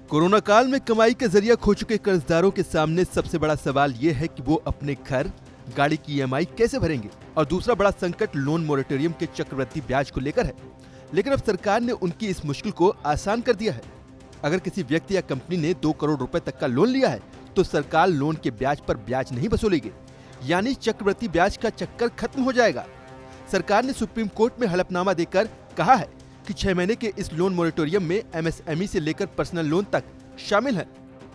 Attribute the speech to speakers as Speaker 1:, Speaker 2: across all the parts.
Speaker 1: Corona काल में कमाई का जरिया खो चुके कर्जदारों के सामने सबसे बड़ा सवाल ये है कि वो अपने घर, गाड़ी की ईएमआई कैसे भरेंगे। और दूसरा बड़ा संकट लोन मोरेटोरियम के चक्रवृद्धि ब्याज को लेकर है। लेकिन अब सरकार ने उनकी इस मुश्किल को आसान कर दिया है। अगर किसी व्यक्ति या कंपनी ने 2 करोड़ रुपए तक का लोन लिया है तो सरकार लोन के ब्याज पर ब्याज नहीं वसूलेगी, यानी चक्रवृद्धि ब्याज का चक्कर खत्म हो जाएगा। सरकार ने सुप्रीम कोर्ट में हलफनामा देकर कहा है कि 6 महीने के इस लोन मोरेटोरियम में एमएसएमई से लेकर पर्सनल लोन तक शामिल है,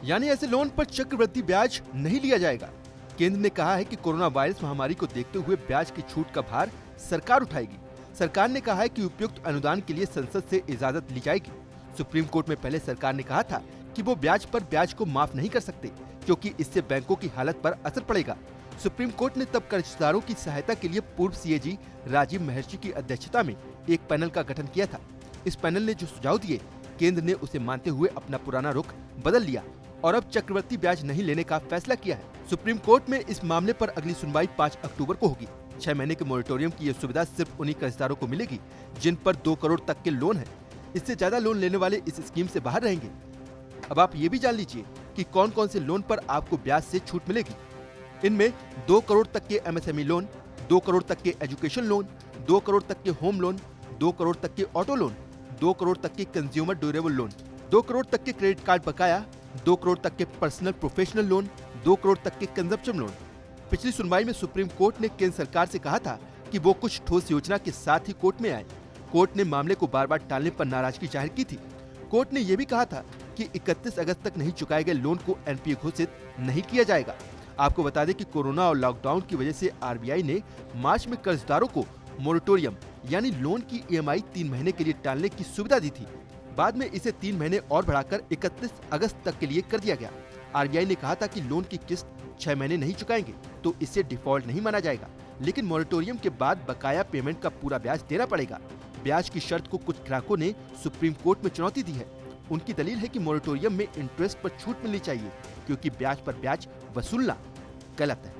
Speaker 1: यानी ऐसे लोन पर चक्रवृद्धि ब्याज नहीं लिया जाएगा। केंद्र ने कहा है कि कोरोना वायरस महामारी को देखते हुए ब्याज की छूट का भार सरकार उठाएगी। सरकार ने कहा है कि उपयुक्त अनुदान के लिए संसद से इजाजत ली जाएगी। सुप्रीम कोर्ट में पहले सरकार ने कहा था कि वो ब्याज पर ब्याज को माफ नहीं कर सकते, क्योंकि इससे बैंकों की हालत पर असर पड़ेगा। सुप्रीम कोर्ट ने तब कर्जदारों की सहायता के लिए पूर्व सीएजी राजीव महर्षि की अध्यक्षता में एक पैनल का गठन किया था। इस पैनल ने जो सुझाव दिए, केंद्र ने उसे मानते हुए अपना पुराना रुख बदल लिया और अब चक्रवृद्धि ब्याज नहीं लेने का फैसला किया है। सुप्रीम कोर्ट में इस मामले पर अगली सुनवाई 5 अक्टूबर को होगी। 6 महीने के मोरेटोरियम की यह सुविधा सिर्फ उन्हीं कर्जदारों को मिलेगी जिन पर 2 करोड़ तक के लोन है। इससे ज्यादा लोन लेने वाले इस स्कीम से बाहर रहेंगे। अब आप ये भी जान लीजिए कि कौन कौन से लोन पर आपको ब्याज से छूट मिलेगी। इनमें 2 करोड़ तक के एमएसएमई लोन, 2 करोड़ तक के एजुकेशन लोन, 2 करोड़ तक के होम लोन, 2 करोड़ तक के ऑटो लोन, 2 करोड़ तक के कंज्यूमर ड्यूरेबल लोन, 2 करोड़ तक के क्रेडिट कार्ड बकाया, 2 करोड़ तक के पर्सनल प्रोफेशनल लोन, 2 करोड़ तक के कंजप्शन लोन। पिछली सुनवाई में सुप्रीम कोर्ट ने केंद्र सरकार से कहा था कि वो कुछ ठोस योजना के साथ ही कोर्ट में आए। कोर्ट ने मामले को बार बार टालने पर नाराजगी जाहिर की थी। कोर्ट ने यह भी कहा था कि 31 अगस्त तक नहीं चुकाए गए लोन को एनपीए घोषित नहीं किया जाएगा। आपको बता दें कि कोरोना और लॉकडाउन की वजह से आरबीआई ने मार्च में कर्जदारों को मोरेटोरियम यानी लोन की ईएमआई 3 महीने के लिए टालने की सुविधा दी थी। बाद में इसे 3 महीने और बढ़ाकर 31 अगस्त तक के लिए कर दिया गया। आरबीआई ने कहा था कि लोन की किस्त 6 महीने नहीं चुकाएंगे तो इसे डिफॉल्ट नहीं माना जाएगा, लेकिन मोरेटोरियम के बाद बकाया पेमेंट का पूरा ब्याज देना पड़ेगा। ब्याज की शर्त को कुछ ग्राहकों ने सुप्रीम कोर्ट में चुनौती दी है। उनकी दलील है कि मोरेटोरियम में इंटरेस्ट पर छूट मिलनी चाहिए, क्योंकि ब्याज पर ब्याज वसूलना गलत है।